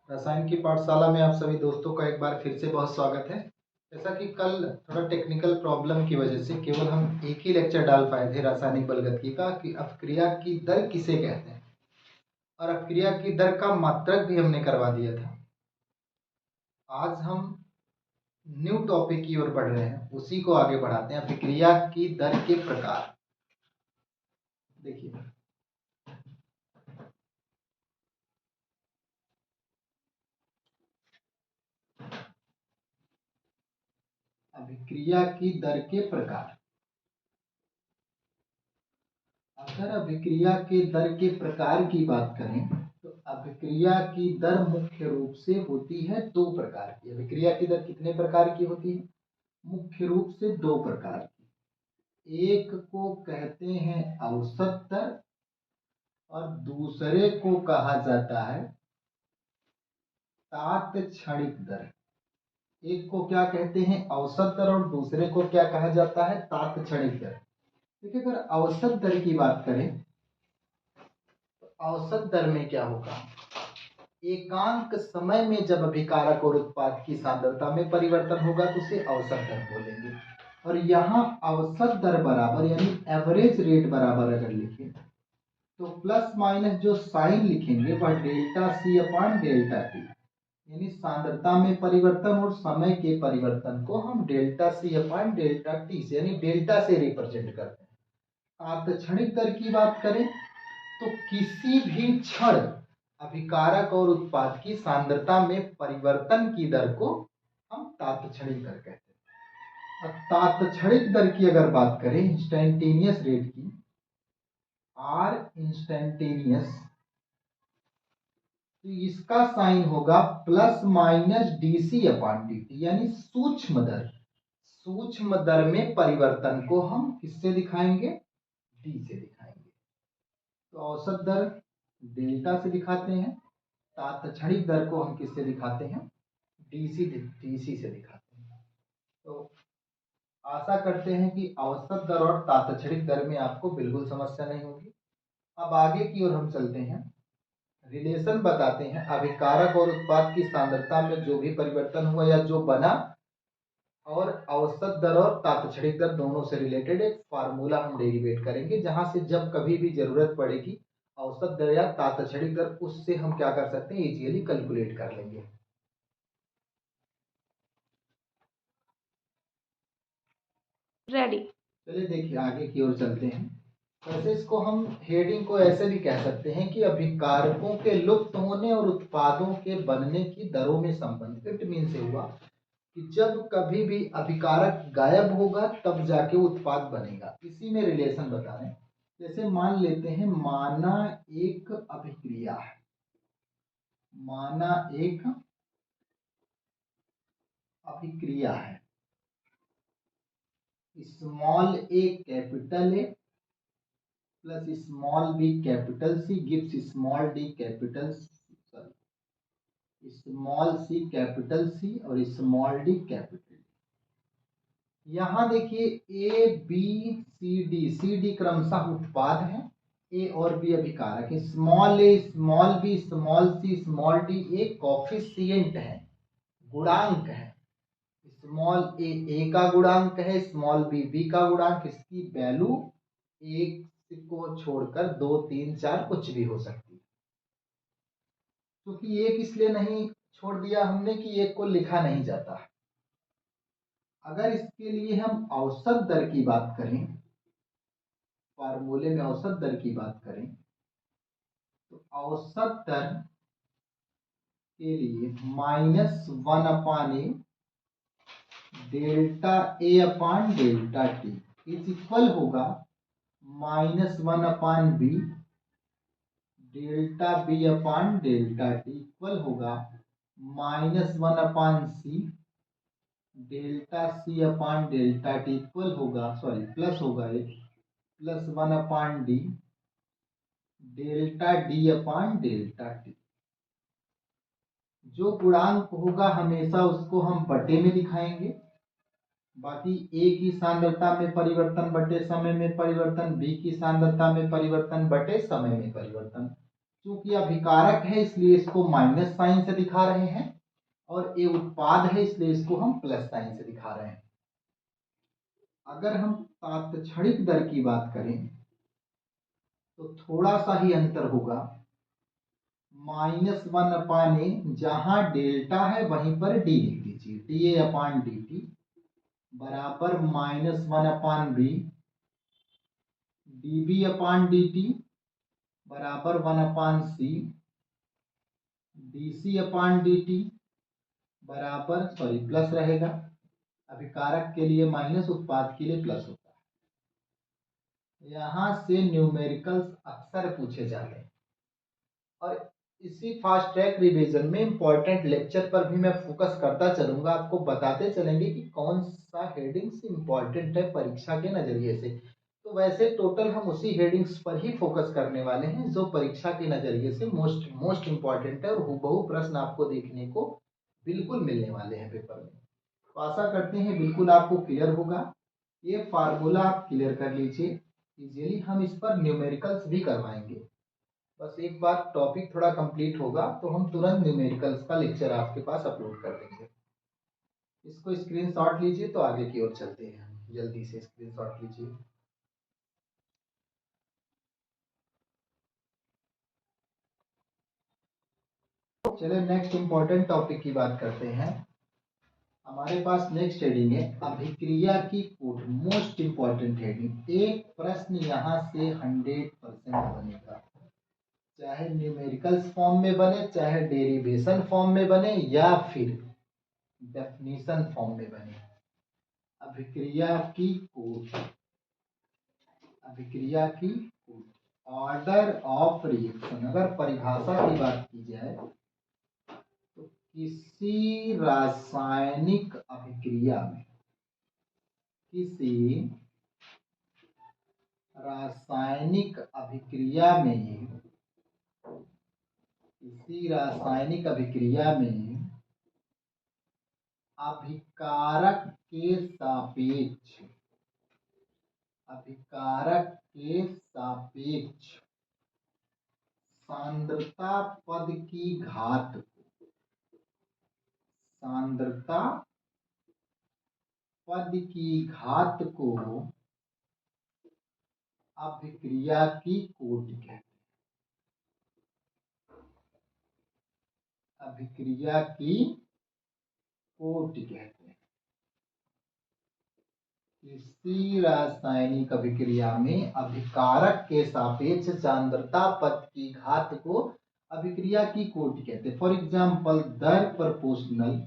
रसायन की पाठशाला में आप सभी दोस्तों का एक बार फिर से बहुत स्वागत है। जैसा कि कल थोड़ा टेक्निकल प्रॉब्लम की वजह से केवल हम एक ही लेक्चर डाल पाए थे रासायनिक बलगतिकी का कि अपक्रिया की दर किसे कहते हैं, और अपक्रिया की दर का मात्रक भी हमने करवा दिया था। आज हम न्यू टॉपिक की ओर बढ़ रहे हैं, उसी को आगे बढ़ाते हैं। अपक्रिया की दर के प्रकार देखिए, अभिक्रिया की दर के प्रकार। अगर अभिक्रिया के दर के प्रकार की बात करें तो अभिक्रिया की दर मुख्य रूप से होती है दो प्रकार की। अभिक्रिया की दर कितने प्रकार की होती है? मुख्य रूप से दो प्रकार की। एक को कहते हैं औसत दर और दूसरे को कहा जाता है तात्क्षणिक दर। एक को क्या कहते हैं? औसत दर, और दूसरे को क्या कहा जाता है? तात्क्षणिक दर। देखिए, अगर औसत दर की बात करें तो औसत दर में क्या होगा? एकांक समय में जब अभिकारक और उत्पाद की सांद्रता में परिवर्तन होगा तो उसे औसत दर बोलेंगे। और यहाँ औसत दर बराबर यानी एवरेज रेट बराबर अगर लिखें तो प्लस माइनस जो साइन लिखेंगे वह delta C upon delta T, यानी सांद्रता में परिवर्तन और समय के परिवर्तन को हम delta C upon delta T से यानी डेल्टा से रिप्रेजेंट करते हैं। तात्क्षणिक दर की बात करें तो किसी भी क्षण अभिकारक और उत्पाद की सांद्रता में परिवर्तन की दर को हम तात्क्षणिक दर कहते हैं। अब तात्क्षणिक दर की अगर बात करें, इंस्टेंटेनियस रेट की, आर इंस्टेंटेनियस, तो इसका साइन होगा plus minus DC upon DT, यानी सूक्ष्म दर। सूक्ष्म दर में परिवर्तन को हम किससे दिखाएंगे? डी से दिखाएंगे। तो औसत दर डेल्टा से दिखाते हैं, तात्क्षणिक दर को हम किससे दिखाते हैं? डीसी से दिखाते हैं। तो आशा करते हैं कि औसत दर और तात्क्षणिक दर में आपको बिल्कुल समस्या नहीं होगी। अब आगे की ओर हम चलते हैं, रिलेशन बताते हैं अभिकारक और उत्पाद की सांद्रता में जो भी परिवर्तन हुआ या जो बना, और औसत दर और तात्क्षणिक दर दोनों से रिलेटेड एक फार्मूला हम डेरिवेट करेंगे, जहां से जब कभी भी जरूरत पड़ेगी औसत दर या तात्क्षणिक दर, उससे हम क्या कर सकते हैं? इजीली कैलकुलेट कर लेंगे। रेडी। चलिए देखिए, आगे की ओर चलते हैं। वैसे इसको हम हेडिंग को ऐसे भी कह सकते हैं कि अभिकारकों के लुप्त होने और उत्पादों के बनने की दरों में संबंध। इट मीन से हुआ कि जब कभी भी अभिकारक गायब होगा तब जाके उत्पाद बनेगा, इसी में रिलेशन बता रहे हैं। जैसे मान लेते हैं, माना एक अभिक्रिया है, माना एक अभिक्रिया है, small A capital A plus small B capital C gives small D capital, small C capital C और स्मॉल डी कैपिटल। यहाँ देखिए, ए बी सी डी क्रमशः उत्पाद है, ए और बी अभिकारक है। स्मॉल ए small B small C small D एक कॉफिशिएंट है, गुणांक है। स्मॉल ए का गुणांक है, स्मॉल बी का गुणांक। इसकी वैल्यू एक को छोड़कर 2, 3, 4 कुछ भी हो सकती है। क्योंकि एक इसलिए नहीं छोड़ दिया हमने कि एक को लिखा नहीं जाता। अगर इसके लिए हम औसत दर की बात करें, फार्मूले में औसत दर की बात करें, तो औसत दर के लिए -1/a delta A upon delta T is equal होगा -1/b delta B upon delta T equal होगा -1/c delta C upon delta T equal होगा, सॉरी प्लस होगा एक, +1/d delta D upon delta T. जो गुणांक होगा हमेशा उसको हम बटे में दिखाएंगे। बाकी ए की सांद्रता में परिवर्तन बटे समय में परिवर्तन, बी की सांद्रता में परिवर्तन बटे समय में परिवर्तन। चूंकि अभिकारक है इसलिए इसको माइनस साइन से दिखा रहे हैं, और ये उत्पाद है इसलिए इसको हम प्लस साइन से दिखा रहे हैं। अगर हम तात्क्षणिक दर की बात करें तो थोड़ा सा ही अंतर होगा। -1/a, जहां डेल्टा है वहीं पर डी लिख दीजिए, dA/dt बराबर -1/b dB/dt बराबर 1/c dC/dt बराबर प्लस रहेगा। अभिकारक के लिए माइनस, उत्पाद के लिए प्लस होता है। यहां से न्यूमेरिकल्स अक्सर पूछे जाते हैं, और इसी फास्ट ट्रैक रिवीजन में इंपॉर्टेंट लेक्चर पर भी मैं फोकस करता चलूंगा, आपको बताते चलेंगे कि कौन सा हेडिंग्स इंपॉर्टेंट है परीक्षा के नजरिए से। तो वैसे टोटल हम उसी हेडिंग्स पर ही फोकस करने वाले हैं जो परीक्षा के नजरिए से मोस्ट इंपॉर्टेंट है, और हूबहू प्रश्न आपको देखने को बिल्कुल मिलने वाले हैं पेपर में। तो आशा करते हैं बिल्कुल आपको क्लियर होगा। ये फार्मूला आप क्लियर कर लीजिए इजीली, हम इस पर न्यूमेरिकल्स भी करवाएंगे। बस एक बार टॉपिक थोड़ा कंप्लीट होगा तो हम तुरंत न्यूमेरिकल्स का लेक्चर आपके पास अपलोड कर देंगे। इसको स्क्रीनशॉट लीजिए तो आगे की ओर चलते हैं। जल्दी से स्क्रीनशॉट लीजिए। चलिए नेक्स्ट इंपॉर्टेंट टॉपिक की बात करते हैं। हमारे पास नेक्स्ट हेडिंग है अभिक्रिया की कूट, मोस्ट इंपॉर्टेंट हेडिंग। एक प्रश्न यहाँ से 100% बनेगा, चाहे न्यूमेरिकल्स फॉर्म में बने, चाहे डेरिवेशन फॉर्म में बने, या फिर डेफिनेशन फॉर्म में बने। अभिक्रिया की कूट, अभिक्रिया की कूट, ऑर्डर ऑफ रिएक्शन। अगर परिभाषा की बात की जाए तो किसी रासायनिक अभिक्रिया में, किसी रासायनिक अभिक्रिया में, किसी रासायनिक अभिक्रिया में अभिकारक के सापेक्ष, अभिकारक के सापेक्ष सांद्रता पद की घात को, सांद्रता पद की घात को अभिक्रिया की कोटि कहते हैं। अभिक्रिया की कोटि कहते हैं। किसी रासायनिक अभिक्रिया में अभिकारक के सापेक्ष सांद्रता पद की घात को अभिक्रिया की कोटि कहते हैं। फॉर एग्जाम्पल, दर प्रोपोर्शनल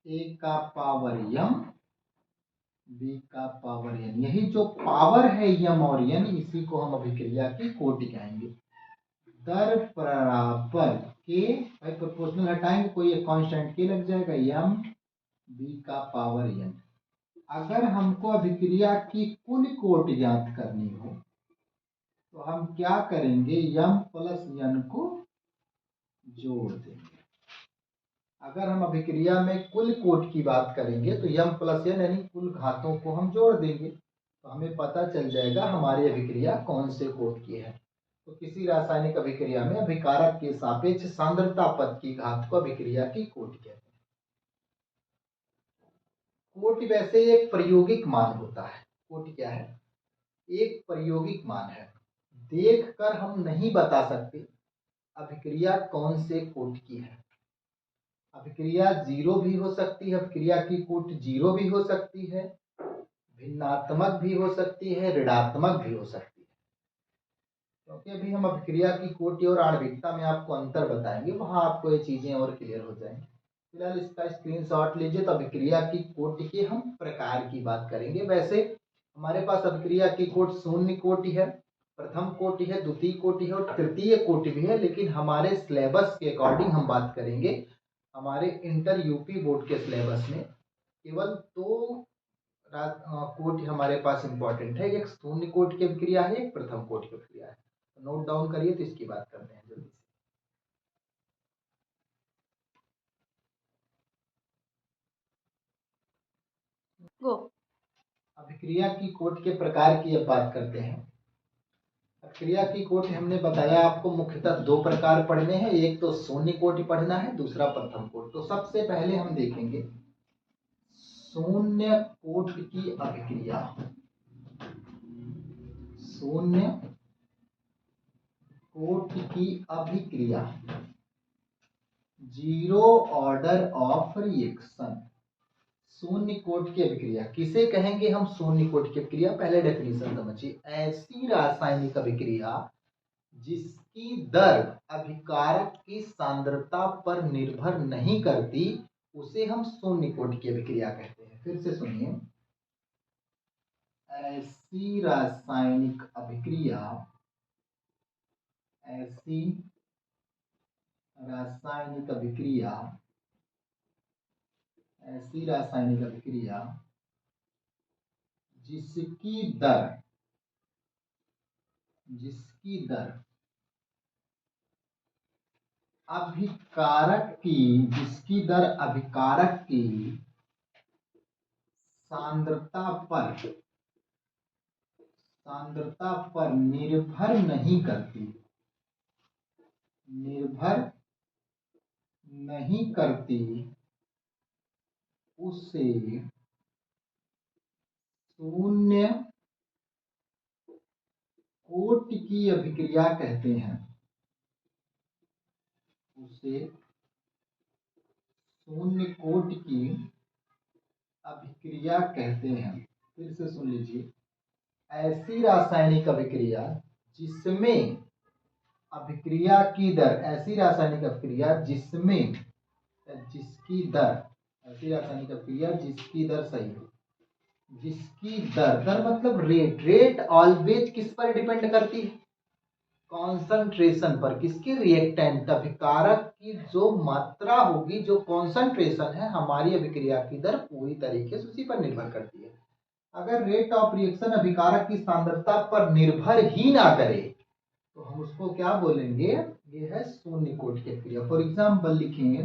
ए का पावर यम, बी का पावर एन। यही जो पावर है यम और एन, इसी को हम अभिक्रिया की कोटि कहेंगे। दर बराबर के, भाई प्रोपोर्शनल हटाएंगे, कोई एक कांस्टेंट के लग जाएगा, यम बी का पावर एन। अगर हमको अभिक्रिया की कुल कोटि ज्ञात करनी हो तो हम क्या करेंगे, यम प्लस एन को जोड़ देंगे। अगर हम अभिक्रिया में कुल कोट की बात करेंगे तो यम प्लस एन यानी कुल घातों को हम जोड़ देंगे, तो हमें पता चल जाएगा हमारी अभिक्रिया कौन से कोट की है। तो किसी रासायनिक अभिक्रिया में अभिकारक के सापेक्ष सांद्रता पद की घात को अभिक्रिया की कोटि कहते हैं। कोटि वैसे एक प्रायोगिक मान होता है। कोटि क्या है? एक प्रायोगिक मान है। देखकर हम नहीं बता सकते अभिक्रिया कौन से कोटि की है। अभिक्रिया जीरो भी हो सकती है, अभिक्रिया की कोटि जीरो भी हो सकती है, भिन्नात्मक भी हो सकती है, ऋणात्मक भी हो सकती है। क्योंकि अभी हम अभिक्रिया की कोटि और आणविकता में आपको अंतर बताएंगे, वहां आपको ये चीजें और क्लियर हो जाएंगी। फिलहाल इसका स्क्रीनशॉट लीजिए। तो अभिक्रिया की कोटि के हम प्रकार की बात करेंगे। वैसे हमारे पास अभिक्रिया की कोटि शून्य कोटि है, प्रथम कोटि है, द्वितीय कोटि है और तृतीय कोटि भी है, लेकिन हमारे सिलेबस के अकॉर्डिंग हम बात करेंगे। हमारे इंटर यूपी बोर्ड के सिलेबस में केवल दो कोटि हमारे पास इंपॉर्टेंट है, एक शून्य कोटि की अभिक्रिया है, एक प्रथम कोटि की अभिक्रिया है। तो नोट डाउन करिए, तो इसकी बात करते हैं जल्दी से। गो। अभिक्रिया की कोटि के प्रकार की अब बात करते हैं। क्रिया की कोटि हमने बताया आपको मुख्यतः दो प्रकार पढ़ने हैं, एक तो शून्य कोटि पढ़ना है, दूसरा प्रथम कोटि। तो सबसे पहले हम देखेंगे शून्य कोटि की अभिक्रिया। शून्य कोटि की अभिक्रिया, जीरो ऑर्डर ऑफ रिएक्शन। शून्य कोटि की अभिक्रिया किसे कहेंगे हम? शून्य कोटि की अभिक्रिया, पहले डेफिनेशन समझिए। ऐसी रासायनिक अभिक्रिया जिसकी दर अभिकारक की सांद्रता पर निर्भर नहीं करती, उसे हम शून्य कोटि की अभिक्रिया कहते हैं। फिर से सुनिए, ऐसी रासायनिक अभिक्रिया, ऐसी रासायनिक अभिक्रिया, ऐसी रासायनिक अभिक्रिया जिसकी दर अभिकारक की, जिसकी दर अभिकारक की सांद्रता पर निर्भर नहीं करती, उसे शून्य कोटि की अभिक्रिया कहते हैं। उसे शून्य कोटि की अभिक्रिया कहते हैं। फिर से सुन लीजिए, ऐसी रासायनिक अभिक्रिया जिसमें अभिक्रिया की दर, ऐसी रासायनिक अभिक्रिया जिसमें, जिसकी दर, ऐसी रासायनिक अभिक्रिया जिसकी दर, सही है, जिसकी दर मतलब रेट ऑलवेज किस पर डिपेंड करती है? कॉन्सेंट्रेशन पर। किसकी? रिएक्टेंट, अभिकारक की जो मात्रा होगी, जो कॉन्सेंट्रेशन है, हमारी अभिक्रिया की दर पूरी तरीके से उसी पर निर्भर करती है। अगर रेट ऑफ रिएक्शन अभिकारक की सांद्रता पर निर्भर ही ना करे तो हम उसको क्या बोलेंगे? ये है शून्य कोटि की अभिक्रिया। फॉर एग्जाम्पल लिखेंगे,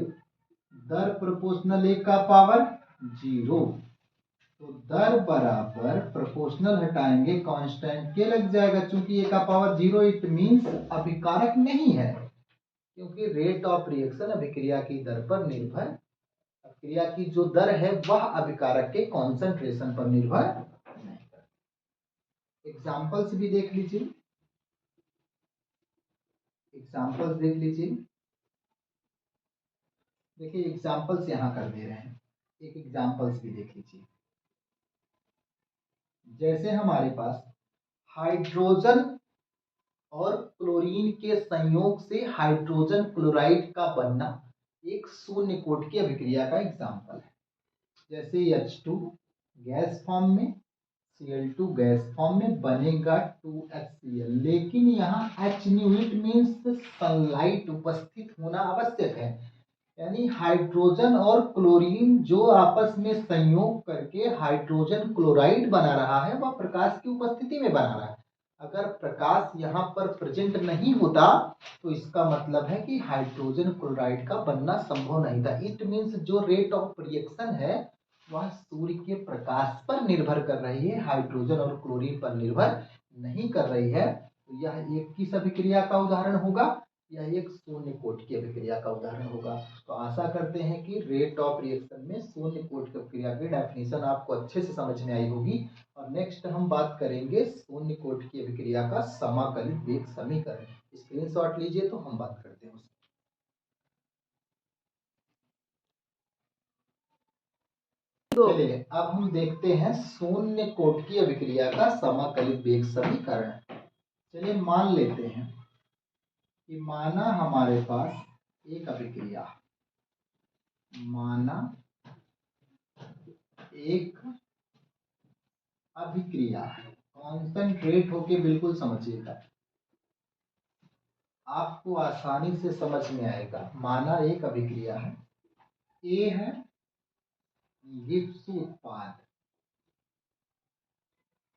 दर प्रोपोर्शनल 1 का पावर 0, तो दर बराबर प्रोपोर्शनल हटाएंगे, कांस्टेंट के लग जाएगा। चूंकि ए का पावर 0, इट मींस अभिकारक नहीं है, क्योंकि रेट ऑफ रिएक्शन अभिक्रिया की दर पर निर्भर, अभिक्रिया की जो दर है वह अभिकारक के कॉन्सेंट्रेशन पर निर्भर नहीं करती। एग्जाम्पल्स भी देख लीजिए, एग्जाम्पल्स देख लीजिए। देखिए एग्जाम्पल्स यहां कर दे रहे हैं, एक एग्जाम्पल्स भी देख लीजिए। जैसे हमारे पास हाइड्रोजन और क्लोरीन के संयोग से हाइड्रोजन क्लोराइड का बनना एक शून्य कोटि की अभिक्रिया का एग्जाम्पल है। जैसे H2 गैस फॉर्म में, Cl2 गैस फॉर्म में बनेगा 2HCl, लेकिन यहाँ H new, it means sunlight उपस्थित होना आवश्यक है। यानी हाइड्रोजन और क्लोरीन जो आपस में संयोग करके हाइड्रोजन क्लोराइड बना रहा है, वह प्रकाश की उपस्थिति में बना रहा है। अगर प्रकाश यहाँ पर प्रेजेंट नहीं होता तो इसका मतलब है कि हाइड्रोजन क्लोराइड का बनना संभव नहीं था। इट मीन्स जो रेट ऑफ रिएक्शन है वह सूर्य के प्रकाश पर निर्भर कर रही है, हाइड्रोजन और क्लोरीन पर निर्भर नहीं कर रही है। तो यह एक किस अभिक्रिया का उदाहरण होगा? यह एक शून्य कोटि की अभिक्रिया का उदाहरण होगा। तो आशा करते हैं कि रेट ऑफ रिएक्शन में शून्य कोटि की अभिक्रिया की डेफिनेशन आपको अच्छे से समझ में आई होगी। और नेक्स्ट हम बात करेंगे शून्य कोटि की अभिक्रिया का समाकलित वेग समीकरण। स्क्रीनशॉट लीजिए तो हम बात करते हैं उसकी। चलिए अब हम देखते हैं शून्य कोटि की अभिक्रिया का समाकलित वेग समीकरण। चलिए मान लेते हैं कि माना हमारे पास एक अभिक्रिया, माना एक अभिक्रिया है, कॉन्सेंट्रेट होके बिल्कुल समझिएगा, आपको आसानी से समझ में आएगा। माना एक अभिक्रिया है, ए है गिब्स उत्पाद।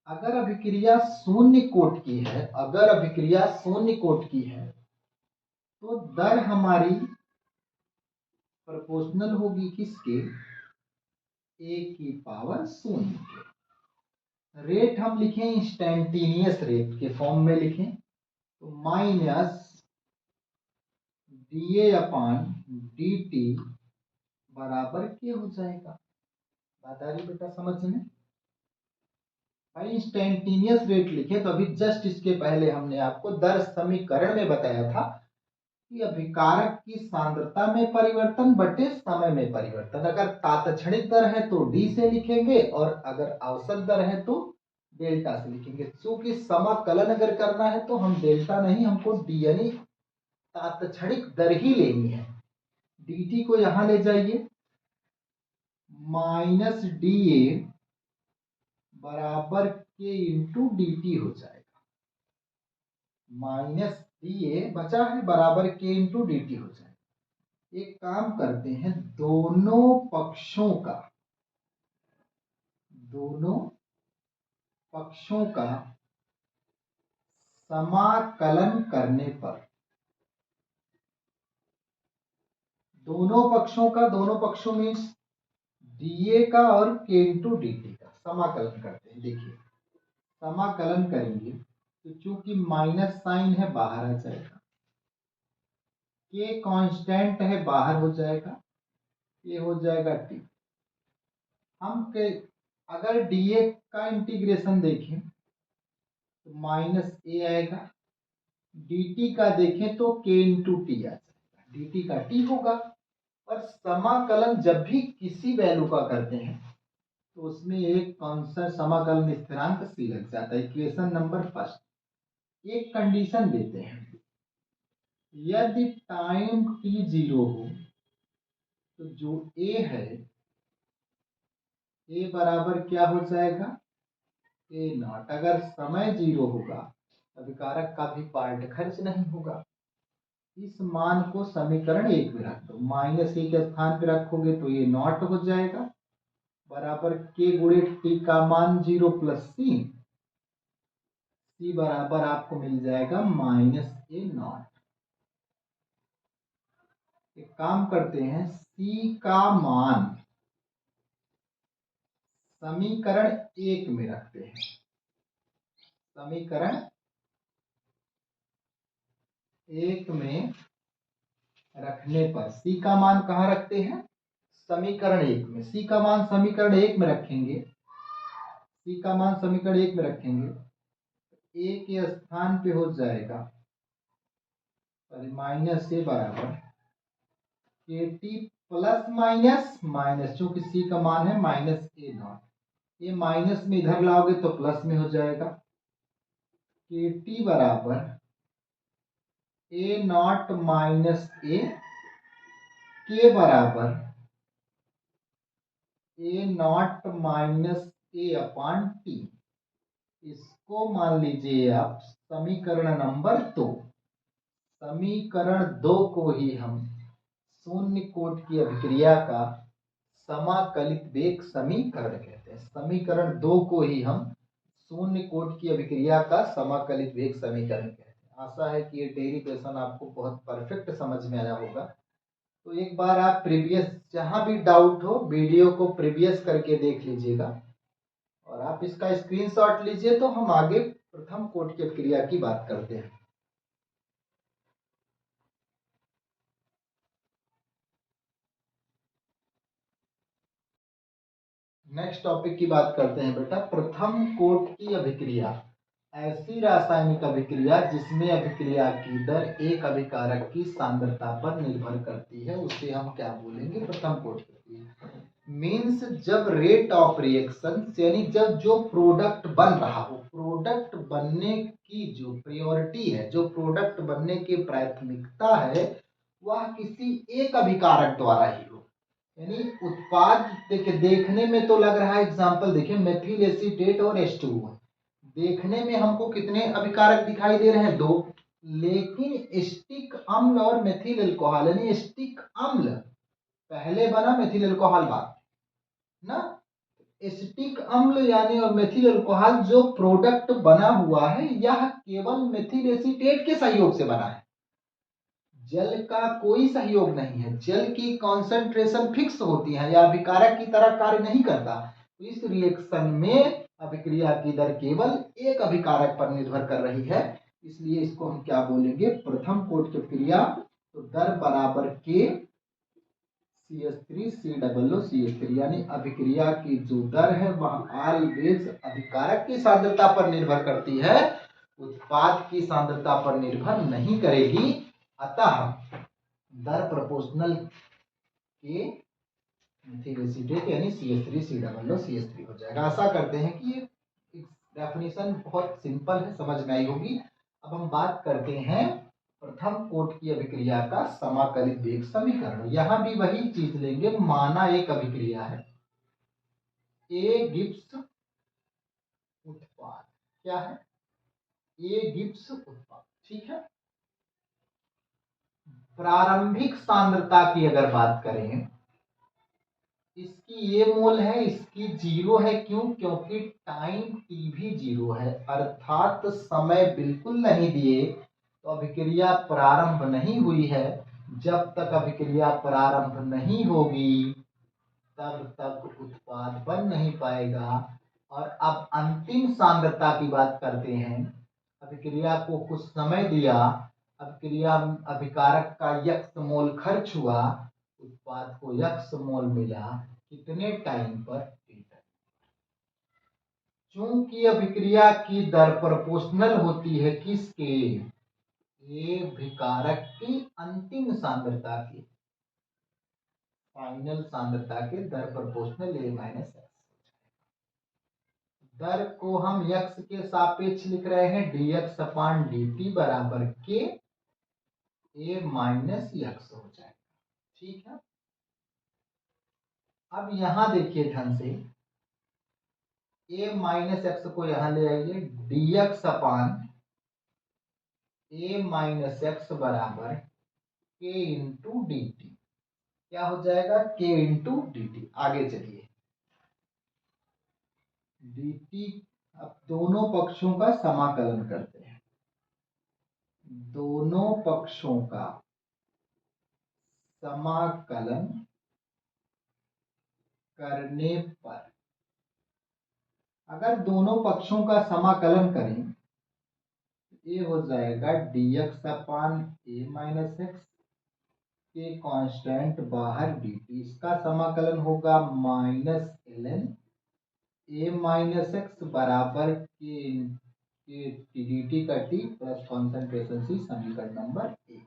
अगर अभिक्रिया शून्य कोटि की है, अगर अभिक्रिया शून्य कोटि की है तो दर हमारी प्रोपोर्शनल होगी किसके? ए की पावर शून्य के। रेट हम लिखें इंस्टेंटेनियस रेट के फॉर्म में लिखें, तो माइनस dA/dt बराबर के हो जाएगा। बात आ रही बेटा समझ में? भाई इंस्टेंटेनियस रेट लिखे तो अभी जस्ट इसके पहले हमने आपको दर समीकरण में बताया था कि अभिकारक की सांद्रता में परिवर्तन बटे समय में परिवर्तन। अगर तात्क्षणिक दर है तो डी से लिखेंगे और अगर औसत दर है तो डेल्टा से लिखेंगे। चूंकि समाकलन अगर करना है तो हम डेल्टा नहीं, हमको डी यानी तात्क्षणिक दर ही लेनी है। dt को यहां ले जाइए, माइनस dA बराबर के इंटू dt हो जाएगा। माइनस dA बचा है बराबर के इंटू dt हो जाएगा। एक काम करते हैं, दोनों पक्षों का समाकलन करने पर, दोनों पक्षों मीन्स dA का और k इंटू dt का समाकलन करते हैं। देखिए समाकलन करेंगे तो चूंकि माइनस साइन है बाहर आ जाएगा, k कांस्टेंट है बाहर हो जाएगा, ये हो जाएगा t। हम के अगर dA का इंटीग्रेशन देखें तो माइनस a आएगा, dt का देखें तो k इंटू टी आ जाएगा, dt का t होगा। और समाकलन जब भी किसी वैल्यू का करते हैं तो उसमें एक कांस्टेंट समाकलन स्थिरांक c लग जाता है। इक्वेशन नंबर फर्स्ट एक कंडीशन देते हैं, यदि टाइम t 0 हो तो जो a है, a बराबर क्या हो जाएगा a0। अगर समय 0 होगा अभिकारक का भी पार्ट खर्च नहीं होगा। इस मान को समीकरण 1 में रख दो, माइनस a के स्थान पे रखोगे तो ये नॉट हो जाएगा बराबर k गुणे t का मान 0 प्लस c बराबर आपको मिल जाएगा माइनस a0। एक काम करते हैं, c का मान समीकरण 1 में रखते हैं। समीकरण 1 में रखने पर c का मान कहाँ रखते हैं, समीकरण 1 में। c का मान समीकरण 1 में रखेंगे, c का मान समीकरण 1 में रखेंगे, a के स्थान पे हो जाएगा माइनस a बराबर kt प्लस माइनस माइनस, चूंकि c का मान है माइनस a0, ये माइनस में इधर लाओगे तो प्लस में हो जाएगा। kt बराबर a0 माइनस a, k बराबर a0 minus a upon T. इसको मान लीजिए आप समीकरण नंबर 2। समीकरण 2 को ही हम शून्य कोट की अभिक्रिया का समाकलित वेग समीकरण कहते हैं। समीकरण 2 को ही हम शून्य कोट की अभिक्रिया का समाकलित वेग समीकरण कहते हैं। आशा है कि ये डेरिवेशन आपको बहुत परफेक्ट समझ में आया होगा। तो एक बार आप प्रीवियस जहां भी डाउट हो वीडियो को प्रीवियस करके देख लीजिएगा और आप इसका स्क्रीनशॉट लीजिए, तो हम आगे प्रथम कोट की अभिक्रिया की बात करते हैं। नेक्स्ट टॉपिक की बात करते हैं बेटा, प्रथम कोट की अभिक्रिया। ऐसी रासायनिक अभिक्रिया जिसमें अभिक्रिया की दर एक अभिकारक की सांद्रता पर निर्भर करती है, उसे हम क्या बोलेंगे, प्रथम कोट की अभिक्रिया। मीन्स जब रेट ऑफ रिएक्शन यानी जब जो प्रोडक्ट बन रहा हो, प्रोडक्ट बनने की जो प्रायोरिटी है, जो प्रोडक्ट बनने की प्राथमिकता है, वह किसी एक अभिकारक द्वारा ही हो। यानी उत्पाद देखने में तो लग रहा है, एग्जांपल देखिए मेथिल एसीटेट और H2O, देखने में हमको कितने अभिकारक दिखाई दे रहे हैं, 2। लेकिन एस्टिक अम्ल और मेथिल अल्कोहल, यानी एस्टिक अम्ल पहले बना, मेथिल अल्कोहल बाद ना। एस्टिक अम्ल यानी और मेथिल अल्कोहल जो प्रोडक्ट बना हुआ है, यह केवल मेथिल एसीटेट के सहयोग से बना है। जल का कोई सहयोग नहीं है, जल की कॉन्सेंट्रेशन फिक्स होती है या अभिकारक की तरह कार्य नहीं करता। तो इस रिएक्शन में अभिक्रिया की दर केवल एक अभिकारक पर निर्भर कर रही है, इसलिए इसको हम क्या बोलेंगे, प्रथम कोट की क्रिया। तो दर बराबर के CH3 COO यानी अभिक्रिया की जो दर है वह ऑलवेज अभिकारक की सांद्रता पर निर्भर करती है, उत्पाद की सांद्रता पर निर्भर नहीं करेगी। अतः दर प्रोपोर्शनल के मिथिल एसीटेट यानी CH3 COO हो जाएगा। आशा करते हैं कि ये डेफिनेशन बहुत सिंपल है, समझ में आई होगी। अब हम बात करते हैं प्रथम कोट की अभिक्रिया का समाकलित वेग समीकरण। यहां भी वही चीज लेंगे, माना एक अभिक्रिया है, ए गिब्स उत्पाद, क्या है, ए गिब्स उत्पाद, ठीक है। प्रारंभिक सांद्रता की अगर बात करें, इसकी ये मोल है, इसकी 0 है, क्यों, क्योंकि टाइम टी भी 0 है, अर्थात समय बिल्कुल नहीं दिए तो अभिक्रिया प्रारंभ नहीं हुई है। जब तक अभिक्रिया प्रारंभ नहीं होगी तब तक उत्पाद बन नहीं पाएगा। और अब अंतिम सांद्रता की बात करते हैं, अभिक्रिया को कुछ समय दिया, अभिक्रिया अभिकारक का यक्स मोल खर्च हुआ, उत्पाद को यक्स मोल मिला, कितने टाइम पर, चूंकि अभिक्रिया की दर प्रोपोर्शनल होती है किसके, ये अभिकारक की अंतिम सांद्रता की, फाइनल सांद्रता के दर प्रोपोर्शनल A माइनस एक्स। दर को हम यक्स के सापेक्ष लिख रहे हैं, dx अपान dt बराबर के A माइनस यक्स हो जाएगा, ठीक है। अब यहां देखिए ध्यान से, A माइनस एक्स को यहां ले आइए, dx upon A minus x बराबर k इंटू डी टी, क्या हो जाएगा, k इंटू डी टी। आगे चलिए, dt, अब दोनों पक्षों का समाकलन करते हैं। दोनों पक्षों का समाकलन करने पर, अगर दोनों पक्षों का समाकलन करें, ये हो जाएगा dx upon A minus x के कांस्टेंट बाहर dt, इसका समाकलन होगा minus ln A minus x बराबर के dt का t प्लस कॉन्सेंट्रेशन C, समीकरण नंबर 1।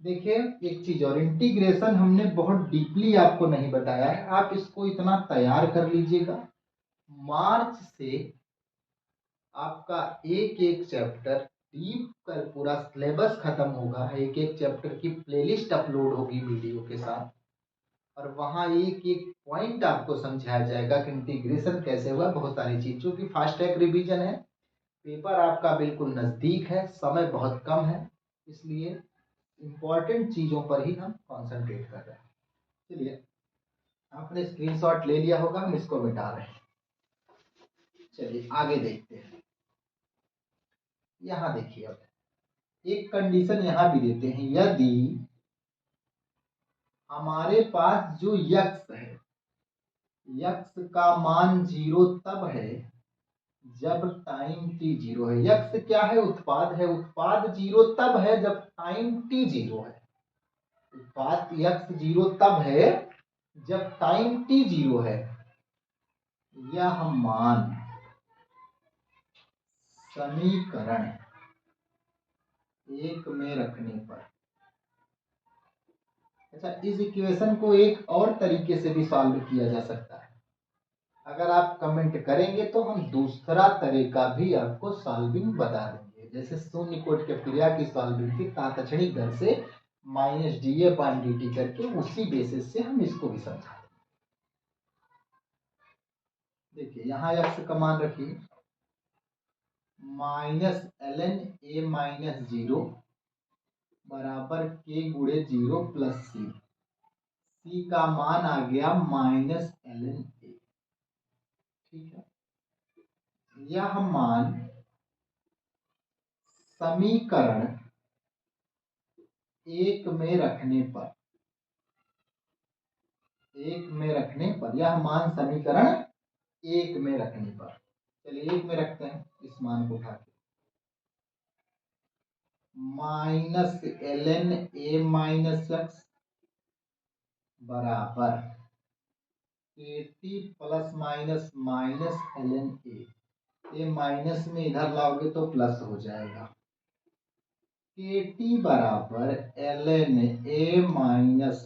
देखिए एक चीज और, इंटीग्रेशन हमने बहुत डीपली आपको नहीं बताया है, आप इसको इतना तैयार कर लीजिएगा। मार्च से आपका एक एक चैप्टर डीप कर पूरा सिलेबस खत्म होगा, एक एक चैप्टर की प्लेलिस्ट अपलोड होगी वीडियो के साथ, और वहां एक एक पॉइंट आपको समझाया जाएगा कि इंटीग्रेशन कैसे हुआ। बहुत सारी चीज, चूंकि फास्ट ट्रैक रिवीजन है, पेपर आपका बिल्कुल नजदीक है, समय बहुत कम है, इसलिए इंपॉर्टेंट चीजों पर ही हम कॉन्सेंट्रेट कर रहे हैं। चलिए, आपने स्क्रीनशॉट ले लिया होगा, हम इसको मिटा रहे हैं। चलिए आगे देखते हैं। यहां देखिए, अब एक कंडीशन यहां भी देते हैं, यदि हमारे पास जो यक्स है, यक्स का मान 0 तब है जब टाइम t 0 है। यक्स क्या है, उत्पाद है, उत्पाद 0 तब है जब टाइम t 0 है। उत्पाद यक्स 0 तब है जब टाइम t 0 है। यह मान समीकरण 1 में रखने पर, अच्छा, इस इक्वेशन को एक और तरीके से भी सॉल्व किया जा सकता है। अगर आप कमेंट करेंगे तो हम दूसरा तरीका भी आपको सॉल्विंग बता देंगे। जैसे शून्य कोट के क्रिया की सॉल्विंग की तात्क्षणिक दर से माइनस डी ए पान डी टी करके, उसी बेसिस से हम इसको भी समझा देंगे। देखिए यहाँ एक्स का मान रखिए, माइनस ln a माइनस 0 बराबर k गुणे 0 प्लस सी। सी का मान आ गया माइनस ln a, ठीक है। यह मान समीकरण 1 में रखने पर, यह मान समीकरण 1 में रखने पर, चलिए 1 में रखते हैं इस मान को उठा के, minus ln a minus x बराबर kt plus minus minus ln a। ये माइनस में इधर लाओगे तो प्लस हो जाएगा। kt बराबर ln a माइनस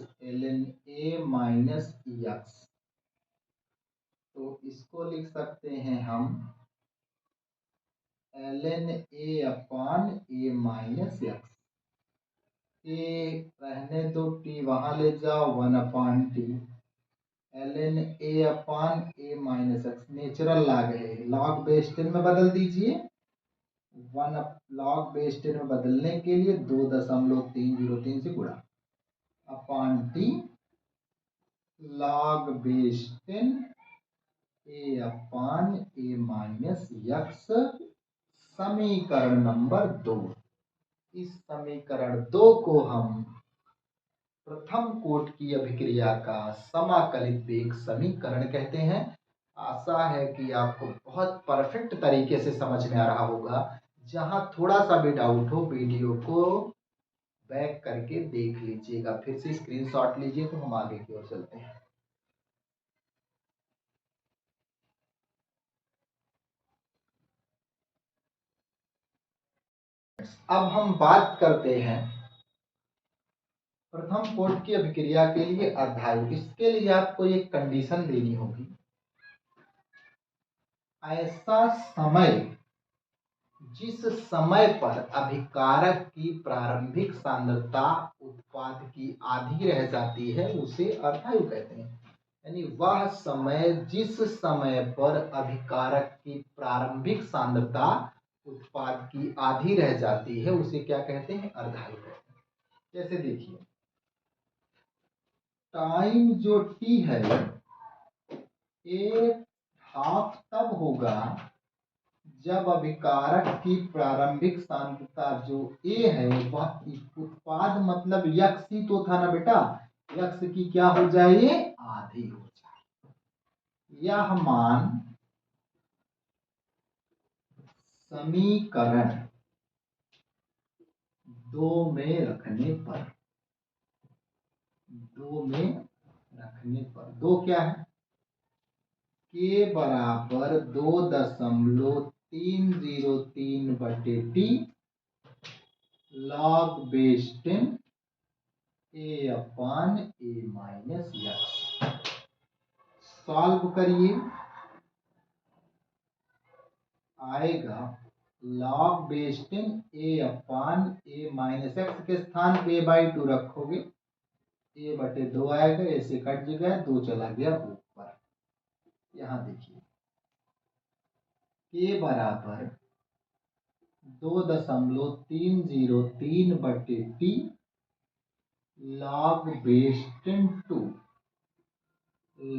x। तो इसको लिख सकते हैं हम ln a upon a minus x। ये रहने दो, t वहां ले जाओ, 1 upon t ln a upon a minus x। Natural log है, लॉग बेस 10 में बदल दीजिए। 1 लॉग बेस 10 में बदलने के लिए 2.303 से गुणा upon t log base 10 a upon a minus x। समीकरण नंबर 2। इस समीकरण 2 को हम प्रथम कोटि की अभिक्रिया का समाकलित वेग समीकरण कहते हैं। आशा है कि आपको बहुत परफेक्ट तरीके से समझ में आ रहा होगा। जहां थोड़ा सा भी डाउट हो वीडियो को बैक करके देख लीजिएगा, फिर से स्क्रीनशॉट लीजिए। तो हम आगे की ओर चलते हैं। अब हम बात करते हैं प्रथम कोटि की अभिक्रिया के लिए अर्धायु। इसके लिए आपको एक कंडीशन देनी होगी। ऐसा समय जिस समय पर अभिकारक की प्रारंभिक सांद्रता उत्पाद की आधी रह जाती है उसे अर्धायु कहते हैं। यानी वह समय जिस समय पर अभिकारक की प्रारंभिक सांद्रता उत्पाद की आधी रह जाती है उसे क्या कहते हैं? अर्धायु कहते हैं। जैसे देखिए, टाइम जो टी है एक हाफ तब होगा जब अभिकारक की प्रारंभिक सांद्रता जो ए है वह उत्पाद मतलब यक्स ही तो था ना बेटा, यक्स की क्या हो जाए? ये आधी हो जाए। यह मान समीकरण 2 में रखने पर, 2 क्या है? के बराबर 2.303/t log base 10 a upon a minus x। Solve करिए, आएगा log base 10 a upon a minus x के स्थान पे a/2 रखोगे, a/2 आएगा, ऐसे कट गया, 2 चला गया ऊपर। यहाँ देखिए, के बराबर 2.303/t log base 10 2।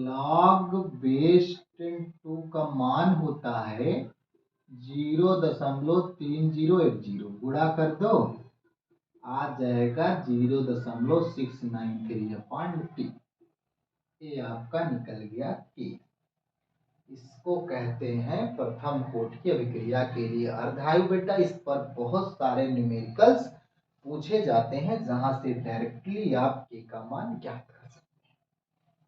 Log base 10 का मान होता है 0.3010। गुणा कर दो, आ जाएगा 0.693/t। ये आपका निकल गया के। इसको कहते हैं प्रथम कोटि की अभिक्रिया के लिए अर्धायु। बेटा इस पर बहुत सारे न्यूमेरिकल्स पूछे जाते हैं जहां से डायरेक्टली आप के का मान ज्ञात कर सकते हैं।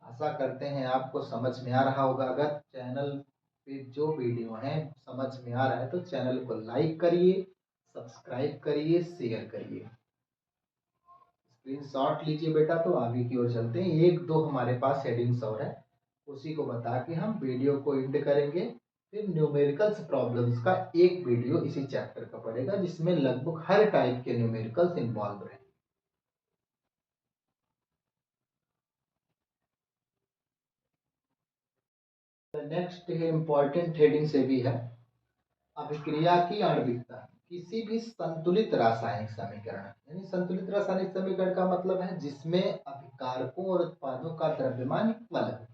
आशा करते हैं आपको समझ में आ रहा होगा। अगर चैनल पे जो वीडियो हैं समझ में आ रहा है तो चैनल को लाइक करिए, सब्सक्राइब करिए, शेयर करिए। स्क्रीनशॉट लीजिए बेटा। तो आगे की ओर चलते हैं। 1-2 हमारे पास हेडिंग्स और है, उसी को बता के हम वीडियो को एंड करेंगे। फिर न्यूमेरिकल्स प्रॉब्लम्स का एक वीडियो इसी चैप्टर का पड़ेगा जिसमें लगभग हर टाइप के न्यूमेरिकल्स इन्वॉल्व रहे। नेक्स्ट है इंपॉर्टेंट हेडिंग से भी है, अभिक्रिया की आणविकता। किसी भी संतुलित रासायनिक समीकरण, यानी संतुलित रासायनिक समीकरण का मतलब है जिसमें अभिकारकों और उत्पादों का द्रव्यमान इक्वल है।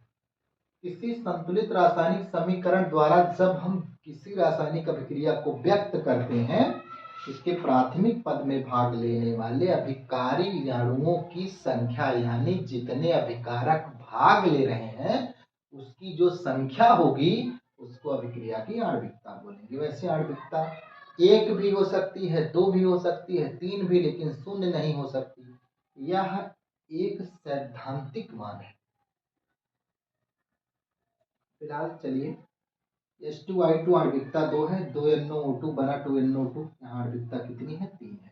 किसी संतुलित रासायनिक समीकरण द्वारा जब हम किसी रासायनिक अभिक्रिया को व्यक्त करते हैं, इसके प्राथमिक पद में भाग लेने वाले अभिकारी अणुओं की संख्या, यानी जितने अभिकारक भाग ले रहे हैं उसकी जो संख्या होगी उसको अभिक्रिया की आणविकता बोलेंगे। वैसे आणविकता एक भी हो सकती है, दो भी हो सकती है, तीन भी, लेकिन शून्य नहीं हो सकती। यह एक सैद्धांतिक मान है। फिलहाल चलिए, H2I2 आणविकता 2 है, 2NO2 बना 2NO2, यहाँ आणविकता कितनी है? 3 है।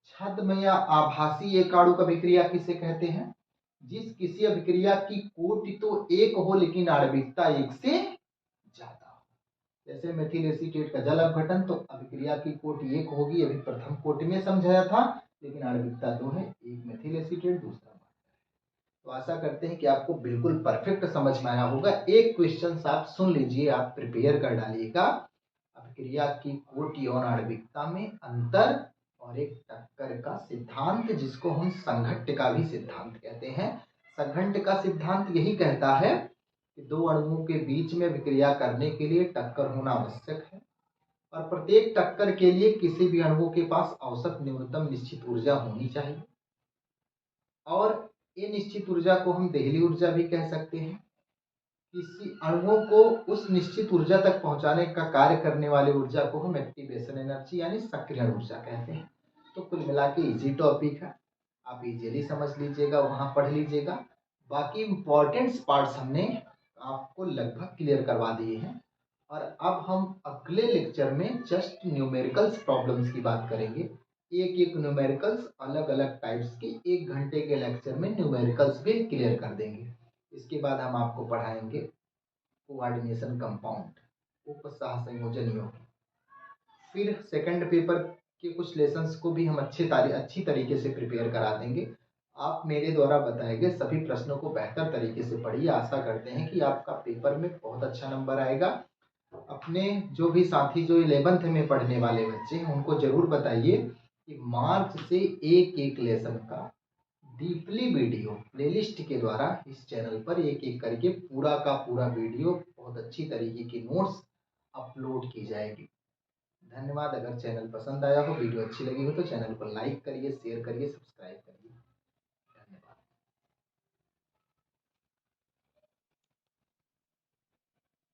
छद्म या आभासी एक अणु का अभिक्रिया किसे कहते हैं? जिस किसी अभिक्रिया की कोटि तो एक हो लेकिन आणविकता एक से ज्यादा हो। जैसे मेथिल एसीटेट का जल अपघटन, तो अभिक्रिया की कोटि एक होगी, अभी प्रथम कोटि में समझाया था, लेकिन आणविकता 2 है, एक मेथिल एसीटेट, दूसरा। तो आशा करते हैं कि आपको बिल्कुल परफेक्ट समझ में आया होगा। एक क्वेश्चन आप सुन लीजिए, आप प्रिपेयर कर डालिएगा। अभिक्रिया की कोटि और आणविकता में अंतर और एक टक्कर का सिद्धांत, जिसको हम संघट्ट का भी सिद्धांत कहते हैं। संघट्ट का सिद्धांत यही कहता है कि दो अणुओं के बीच में अभिक्रिया करने के लिए टक्कर होना आवश्यक है, और प्रत्येक टक्कर के लिए किसी भी अणुओं के पास औसत न्यूनतम निश्चित ऊर्जा होनी चाहिए। और ये निश्चित ऊर्जा को हम देहली ऊर्जा भी कह सकते हैं। किसी अणुओं को उस निश्चित ऊर्जा तक पहुंचाने का कार्य करने वाली ऊर्जा को हम एक्टिवेशन एनर्जी यानी सक्रियण ऊर्जा कहते हैं। तो कुल मिला के इजी टॉपिक है, आप इजीली समझ लीजिएगा, वहां पढ़ लीजिएगा। बाकी इंपॉर्टेंट पार्ट्स हमने आपको लगभग क्लियर करवा दिए हैं। और अब हम अगले लेक्चर में जस्ट न्यूमेरिकल्स प्रॉब्लम्स की बात करेंगे। एक एक न्यूमेरिकल्स अलग अलग टाइप्स के 1 घंटे के लेक्चर में न्यूमेरिकल्स भी क्लियर कर देंगे। इसके बाद हम आपको पढ़ाएंगे कोऑर्डिनेशन कंपाउंड, उपसह संयोजनियों की। फिर सेकंड पेपर के कुछ लेसन्स को भी हम अच्छी तरीके से प्रिपेयर करा देंगे। आप मेरे द्वारा बताए गए सभी प्रश्नों को बेहतर तरीके से पढ़िए। आशा करते हैं कि आपका पेपर में बहुत अच्छा नंबर आएगा। अपने जो भी साथी जो 11th में पढ़ने वाले बच्चे हैं उनको जरूर बताइए कि मार्च से एक एक लेसन का डीपली वीडियो प्लेलिस्ट के द्वारा इस चैनल पर एक एक करके पूरा का पूरा वीडियो बहुत अच्छी तरीके की नोट्स अपलोड की जाएगी। धन्यवाद। अगर चैनल पसंद आया हो, वीडियो अच्छी लगी हो, तो चैनल को लाइक करिए, शेयर करिए, सब्सक्राइब करिए।